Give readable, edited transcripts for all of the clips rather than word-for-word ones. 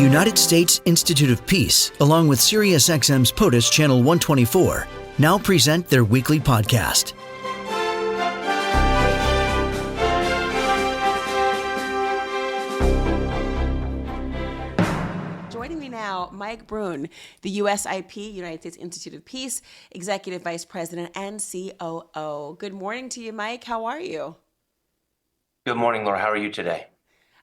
United States Institute of Peace, along with SiriusXM's POTUS Channel 124, now present their weekly podcast. Joining me now, Mike Bruhn, the USIP, United States Institute of Peace, Executive Vice President and COO. Good morning to you, Mike. How are you? Good morning, Laura. How are you today?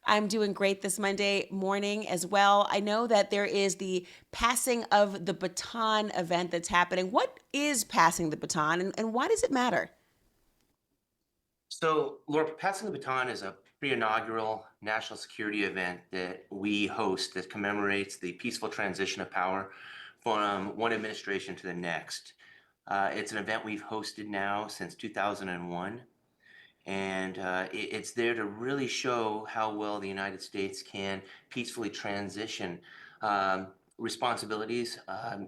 I'm doing great this Monday morning as well. I know that there is the passing of the baton event that's happening. What is passing the baton and why does it matter? So, Laura, Passing the Baton is a pre-inaugural national security event that we host that commemorates the peaceful transition of power from one administration to the next. It's an event we've hosted now since 2001. And it's there to really show how well the United States can peacefully transition responsibilities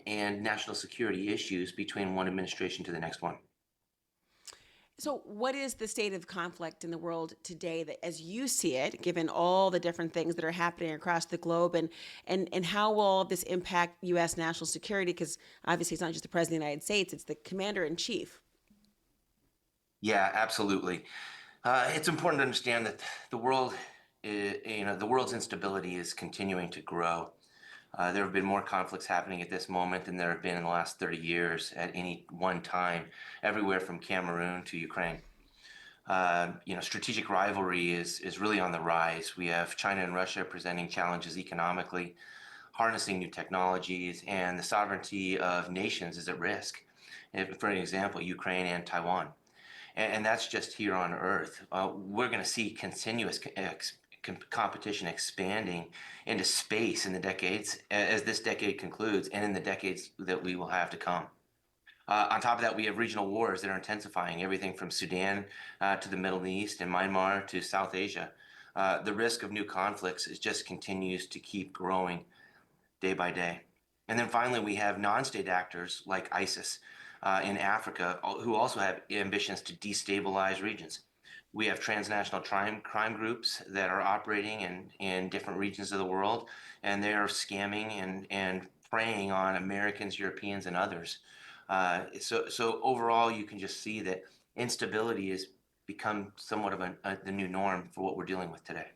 and national security issues between one administration to the next one. So what is the state of conflict in the world today that, as you see it, given all the different things that are happening across the globe, and how will this impact U.S. national security? Because obviously it's not just the President of the United States, it's the Commander-in-Chief. Yeah, absolutely. It's important to understand that the world, the world's instability is continuing to grow. There have been more conflicts happening at this moment than there have been in the last 30 years at any one time, everywhere from Cameroon to Ukraine. Strategic rivalry is really on the rise. We have China and Russia presenting challenges economically, harnessing new technologies, and the sovereignty of nations is at risk. For an example, Ukraine and Taiwan. And that's just here on Earth. We're going to see continuous competition expanding into space in the decades, as this decade concludes, and in the decades that we will have to come. On top of that, we have regional wars that are intensifying, everything from Sudan to the Middle East and Myanmar to South Asia. The risk of new conflicts just continues to keep growing day by day. And then finally, we have non-state actors like ISIS in Africa, who also have ambitions to destabilize regions. We have transnational crime groups that are operating in different regions of the world, and they are scamming and preying on Americans, Europeans, and others. So overall, you can just see that instability has become somewhat of the new norm for what we're dealing with today.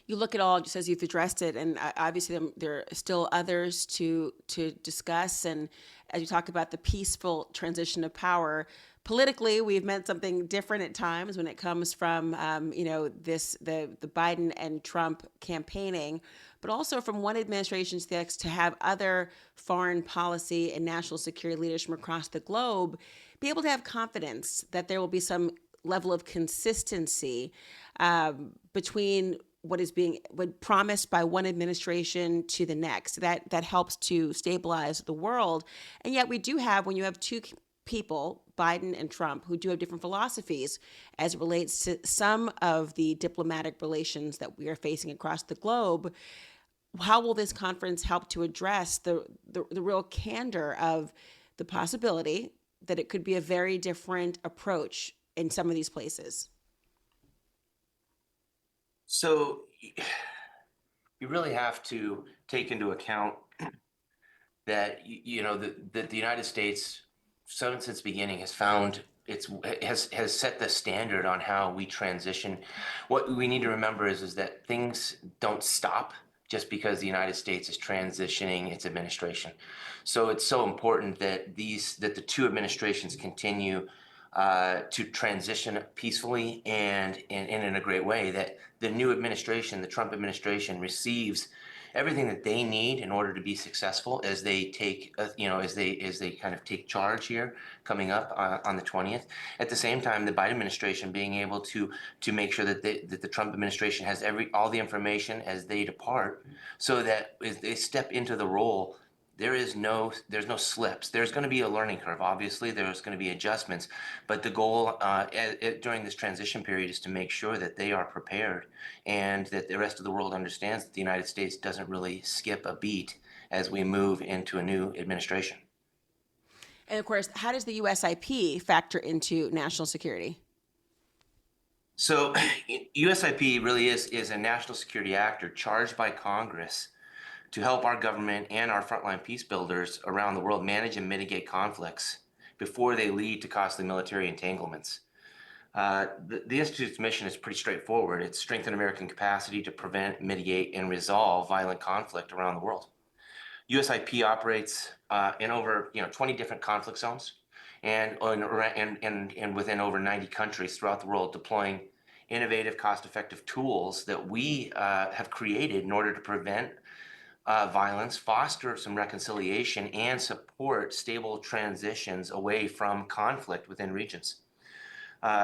You look at all, just as you've addressed it, and obviously there are still others to discuss. And as you talk about the peaceful transition of power, politically, we've meant something different at times when it comes from, the Biden and Trump campaigning, but also from one administration to the next to have other foreign policy and national security leaders from across the globe be able to have confidence that there will be some level of consistency between what promised by one administration to the next. That helps to stabilize the world. And yet we do have, when you have two people, Biden and Trump, who do have different philosophies as it relates to some of the diplomatic relations that we are facing across the globe, how will this conference help to address the real candor of the possibility that it could be a very different approach in some of these places? So you really have to take into account that that the United States, since its beginning, has found has set the standard on how we transition. What we need to remember is that things don't stop just because the United States is transitioning its administration. So it's so important that the two administrations continue to transition peacefully and in a great way, that the new administration, the Trump administration, receives everything that they need in order to be successful as they take, as they kind of take charge here coming up on the 20th. At the same time, the Biden administration being able to make sure that the Trump administration has all the information as they depart, so that as they step into the role, there's no slips. There's going to be a learning curve. Obviously, there's going to be adjustments, but the goal during this transition period is to make sure that they are prepared and that the rest of the world understands that the United States doesn't really skip a beat as we move into a new administration. And of course, how does the USIP factor into national security? So USIP really is a national security actor charged by Congress to help our government and our frontline peace builders around the world manage and mitigate conflicts before they lead to costly military entanglements. The Institute's mission is pretty straightforward. It's strengthen American capacity to prevent, mitigate, and resolve violent conflict around the world. USIP operates in over 20 different conflict zones and within over 90 countries throughout the world, deploying innovative, cost-effective tools that we have created in order to prevent violence, foster some reconciliation, and support stable transitions away from conflict within regions.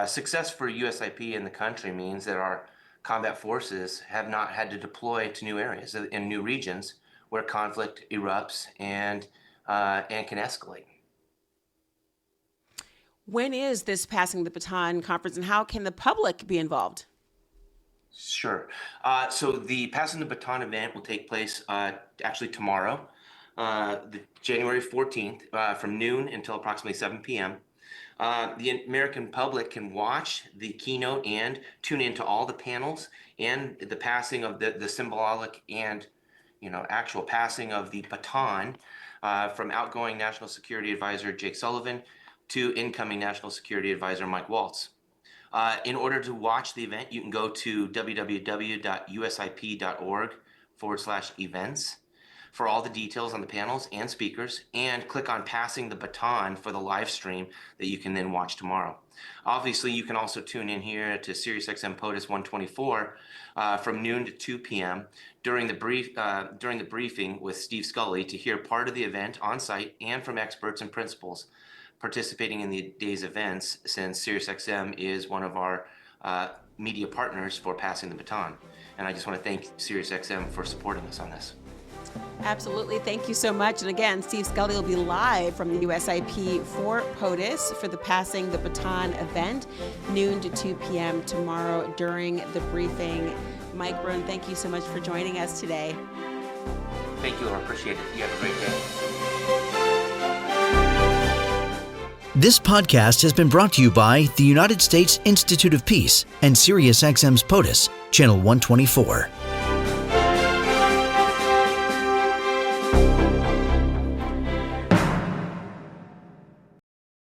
Success for USIP in the country means that our combat forces have not had to deploy to new areas in new regions where conflict erupts and can escalate. When is this Passing the Baton conference, and how can the public be involved? Sure. So the Passing the Baton event will take place actually tomorrow, the January 14th, from noon until approximately 7 p.m. The American public can watch the keynote and tune into all the panels and the passing of the symbolic and actual passing of the baton from outgoing National Security Advisor Jake Sullivan to incoming National Security Advisor Mike Waltz. In order to watch the event, you can go to www.usip.org/events for all the details on the panels and speakers, and click on Passing the Baton for the live stream that you can then watch tomorrow. Obviously, you can also tune in here to SiriusXM POTUS 124 from noon to 2 p.m. during the briefing with Steve Scully to hear part of the event on site and from experts and principals participating in the day's events, since SiriusXM is one of our media partners for Passing the Baton. And I just want to thank SiriusXM for supporting us on this. Absolutely. Thank you so much. And again, Steve Scully will be live from the USIP for POTUS for the Passing the Baton event, noon to 2 p.m. tomorrow during the briefing. Mike Bruhn, thank you so much for joining us today. Thank you, Laura. Appreciate it. You have a great day. This podcast has been brought to you by the United States Institute of Peace and SiriusXM's POTUS, Channel 124.